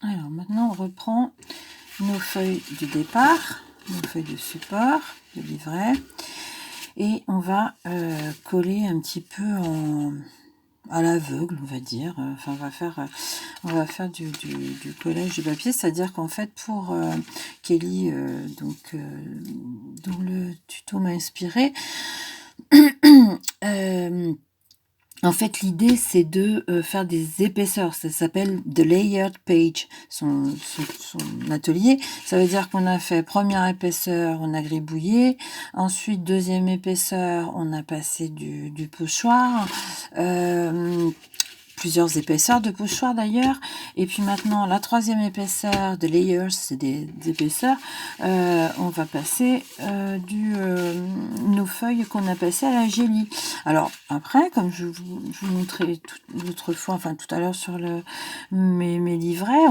Alors maintenant, on reprend nos feuilles du départ, nos feuilles de support, de livret, et on va coller un petit peu à l'aveugle, on va dire. Enfin, on va faire du collage du papier, c'est-à-dire qu'en fait, pour Kelly, dont le tuto m'a inspiré, en fait, l'idée, c'est de faire des épaisseurs. Ça s'appelle The Layered Page, son atelier. Ça veut dire qu'on a fait première épaisseur, on a gribouillé. Ensuite, deuxième épaisseur, on a passé du pochoir. Plusieurs épaisseurs de pochoir d'ailleurs. Et puis maintenant, la troisième épaisseur de layers, c'est des épaisseurs. On va passer nos feuilles qu'on a passées à la gélie. Alors après, comme je vous montrais l'autre fois, enfin tout à l'heure sur mes livrets,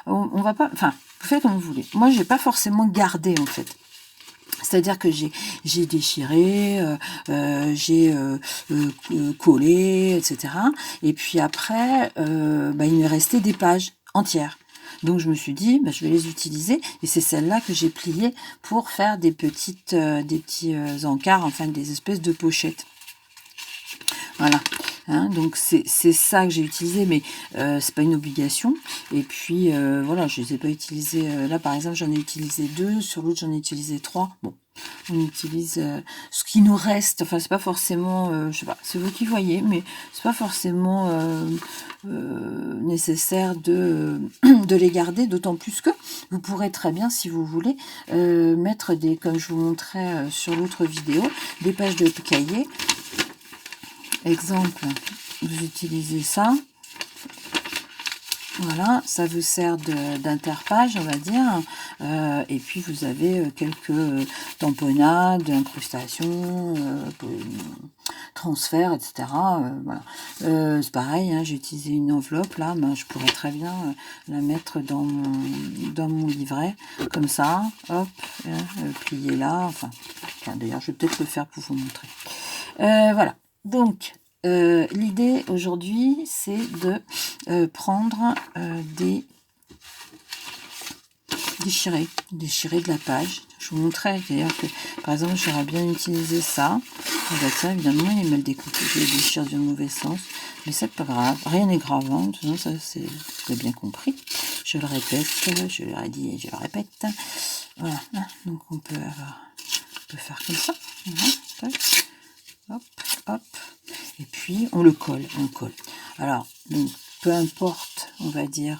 on va pas, enfin, vous faites comme vous voulez. Moi, j'ai pas forcément gardé en fait. C'est-à-dire que j'ai déchiré, j'ai collé, etc. Et puis après, il me restait des pages entières. Donc je me suis dit, je vais les utiliser. Et c'est celle-là que j'ai pliée pour faire des petits encarts, enfin des espèces de pochettes. Voilà. Hein, donc c'est ça que j'ai utilisé, mais c'est pas une obligation. Et puis voilà, je les ai pas utilisés. Là par exemple, j'en ai utilisé 2, sur l'autre j'en ai utilisé 3. Bon, on utilise ce qui nous reste. Enfin, c'est pas forcément, je sais pas, c'est vous qui voyez, mais c'est pas forcément nécessaire de de les garder. D'autant plus que vous pourrez très bien, si vous voulez, mettre des, comme je vous montrais sur l'autre vidéo, des pages de cahier. Exemple, vous utilisez ça, voilà, ça vous sert d'interpage, on va dire, et puis vous avez quelques tamponnades, incrustations, transferts, etc. Voilà. C'est pareil, hein, j'ai utilisé une enveloppe, là, je pourrais très bien la mettre dans mon livret, comme ça, hop, plier là, enfin d'ailleurs, je vais peut-être le faire pour vous montrer. Voilà, donc, l'idée aujourd'hui, c'est de prendre des déchirer de la page. Je vous montrais d'ailleurs que, par exemple, j'aurais bien utilisé ça. Ça, évidemment, il est mal découpé, je le déchire du mauvais sens, mais c'est pas grave, rien n'est grave, hein. Ça, c'est, vous avez bien compris. Je le répète, je l'ai dit et je le répète. Voilà, donc on peut faire comme ça. Voilà. Hop, hop. Et puis on colle. Alors, donc, peu importe, on va dire,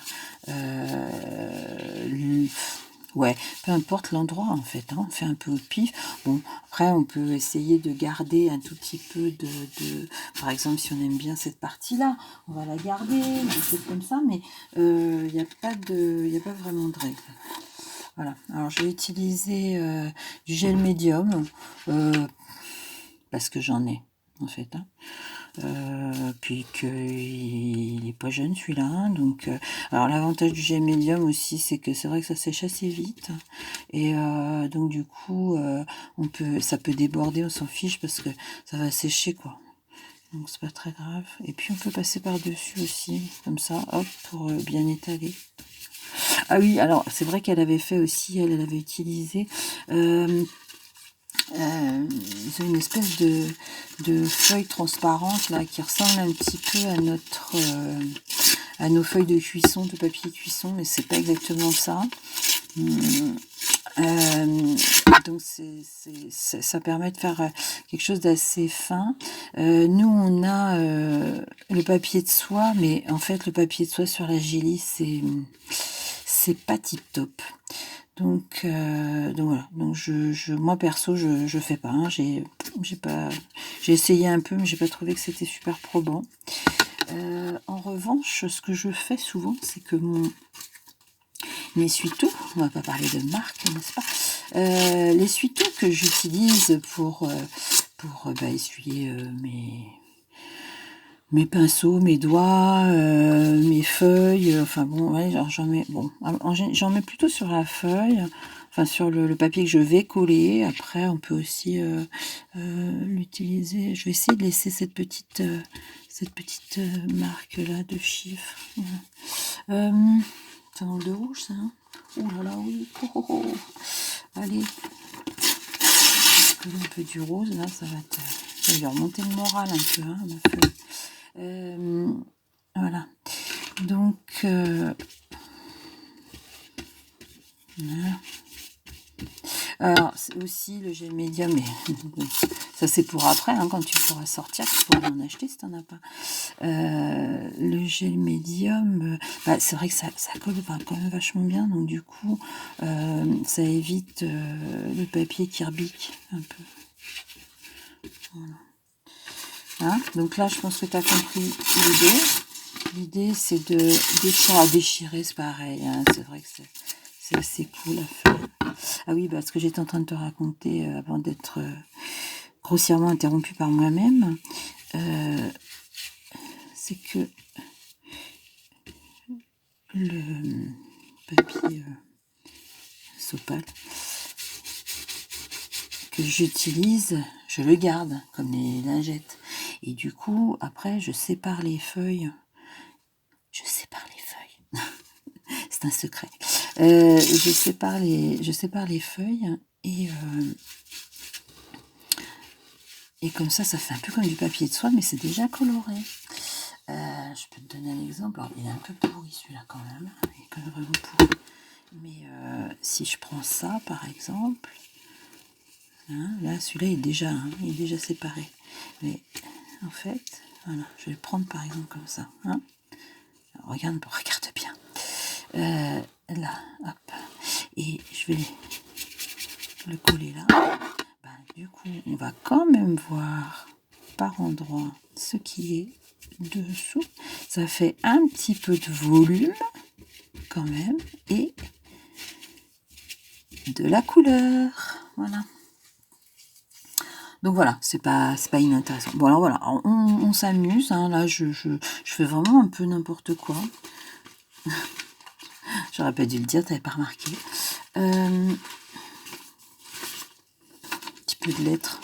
peu importe l'endroit en fait, hein, on fait un peu au pif. Bon, après on peut essayer de garder un tout petit peu par exemple, si on aime bien cette partie-là, on va la garder, des choses comme ça, mais il n'y a pas vraiment de règle. Voilà. Alors je vais utiliser du gel médium parce que j'en ai en fait. Hein. Puis qu'il n'est pas jeune celui-là, hein, donc alors l'avantage du gel médium aussi, c'est que c'est vrai que ça sèche assez vite, et donc du coup ça peut déborder, on s'en fiche parce que ça va sécher quoi, donc c'est pas très grave. Et puis on peut passer par dessus aussi comme ça, hop, pour bien étaler. Ah oui, alors c'est vrai qu'elle avait fait aussi, elle avait utilisé ils ont une espèce de feuille transparente là qui ressemble un petit peu à nos feuilles de cuisson, de papier cuisson, mais c'est pas exactement ça. Donc ça permet de faire quelque chose d'assez fin. Nous on a le papier de soie, mais en fait le papier de soie sur la gélie c'est pas tip top. Donc voilà. Donc moi perso je fais pas. Hein. J'ai essayé un peu, mais j'ai pas trouvé que c'était super probant. En revanche, ce que je fais souvent, c'est que mon essuie-tout, on va pas parler de marque, n'est-ce pas, l'essuie-tout que j'utilise pour essuyer mes pinceaux, mes doigts, mes feuilles, enfin bon, ouais, j'en mets plutôt sur la feuille, enfin sur le papier que je vais coller. Après, on peut aussi l'utiliser. Je vais essayer de laisser cette petite cette petite marque-là de chiffres. C'est dans le de rouge, ça, hein? Oh là là, oui. Oh, oh, oh. Allez. Un peu du rose, là, ça va lui remonter le moral un peu, hein, ma feuille. Voilà. Donc, voilà. Alors, c'est aussi le gel médium, mais ça c'est pour après, hein, quand tu pourras sortir, tu pourras en acheter si tu n'en as pas. Le gel médium, c'est vrai que ça colle quand même vachement bien, donc du coup, ça évite le papier qui rebique un peu. Voilà. Hein, donc là, je pense que tu as compris l'idée. L'idée, c'est de déchirer, c'est pareil. Hein, c'est vrai que c'est assez cool à faire. Ah oui, ce que j'étais en train de te raconter avant d'être grossièrement interrompue par moi-même, c'est que le papier sopal que j'utilise, je le garde comme les lingettes. Et du coup, après, je sépare les feuilles. C'est un secret. Je sépare les feuilles et comme ça fait un peu comme du papier de soie, mais c'est déjà coloré. Je peux te donner un exemple. Alors, il est un peu pourri celui-là quand même. Il est quand même vraiment pourri. Mais si je prends ça par exemple, hein, là celui-là il est déjà séparé. Mais en fait, voilà, je vais le prendre par exemple comme ça. Hein. Alors, regarde bien. Là, hop. Et je vais le coller là. Du coup, on va quand même voir par endroit ce qui est dessous. Ça fait un petit peu de volume quand même et de la couleur. Voilà. Donc voilà, c'est pas inintéressant. Bon alors voilà, on s'amuse. Hein. Là, je fais vraiment un peu n'importe quoi. J'aurais pas dû le dire, t'avais pas remarqué. Petit peu de lettres.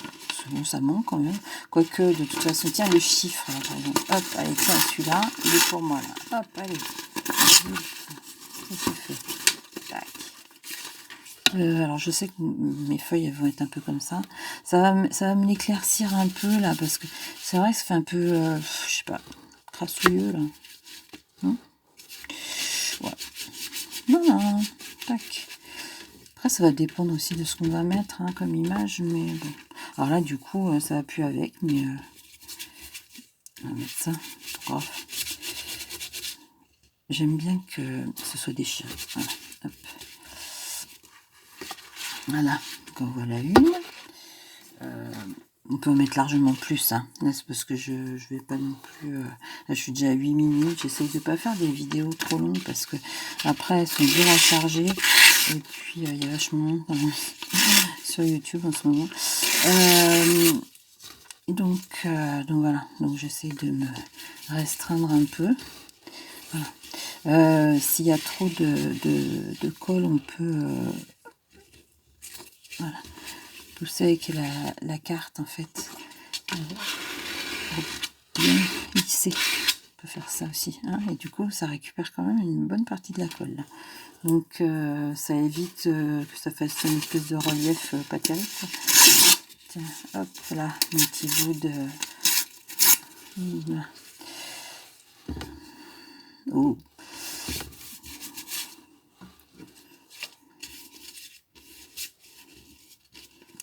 Bon, ça manque quand même. Quoique, de toute façon, tiens, le chiffre, là, par exemple. Hop, allez, tiens, celui-là, il est pour moi, là. Hop, allez. Ça se fait. Tac. Alors, je sais que mes feuilles, elles vont être un peu comme ça. Ça va me l'éclaircir un peu, là, parce que c'est vrai que ça fait un peu, je sais pas, crassouilleux, là. Non, ouais. Non. Tac. Après, ça va dépendre aussi de ce qu'on va mettre, hein, comme image, mais bon. Alors là, du coup, ça va plus avec, mais on va mettre ça. Bref. J'aime bien que ce soit déchiré. Voilà. Hop. Voilà. Donc en voilà une. On peut en mettre largement plus. Hein. Là, c'est parce que je vais pas non plus... là, je suis déjà à 8 minutes. J'essaye de pas faire des vidéos trop longues parce que après, elles sont dures à charger. Et puis, il y a vachement sur YouTube en ce moment. Donc voilà. Donc, j'essaie de me restreindre un peu. Voilà. S'il y a trop de colle, on peut voilà, pousser avec la carte en fait. Bien lisser. On peut faire ça aussi. Hein, et du coup, ça récupère quand même une bonne partie de la colle. Là. Donc ça évite que ça fasse une espèce de relief pas terrible. Tiens, hop, voilà, mon petit bout de... Voilà. Oh.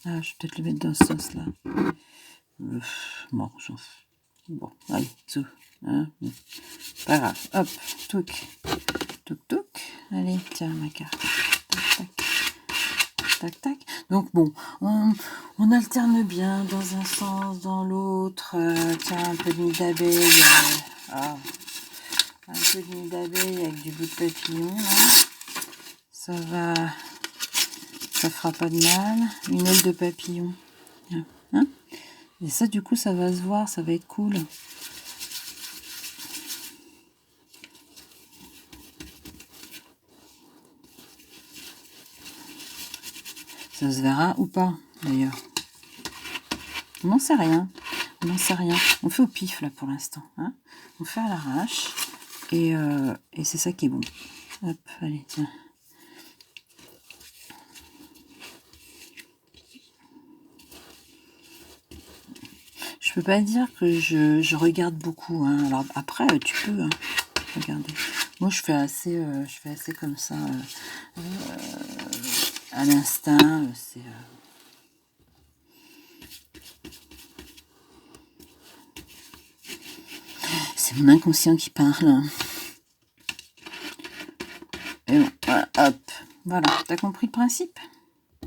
Ah, je vais peut-être le mettre dans ce sens-là. Bon, bon, allez, tout. Hein, pas grave. Hop, touc. Allez, tiens, ma carte. Tac. Donc bon, on alterne bien dans un sens, dans l'autre. Tiens, un peu de nid d'abeille. Un peu de nid d'abeille avec du bout de papillon. Là. Ça fera pas de mal. Une aile de papillon. Hein? Et ça, du coup, ça va se voir, ça va être cool. Ça se verra ou pas, d'ailleurs. On n'en sait rien. On n'en sait rien. On fait au pif, là, pour l'instant. Hein, on fait à l'arrache. Et c'est ça qui est bon. Hop, allez, tiens. Je peux pas dire que je regarde beaucoup. Hein. Alors après, tu peux regarder. Moi, je fais assez comme ça à l'instinct. C'est mon inconscient qui parle. Et bon, voilà, hop. Voilà, t'as compris le principe?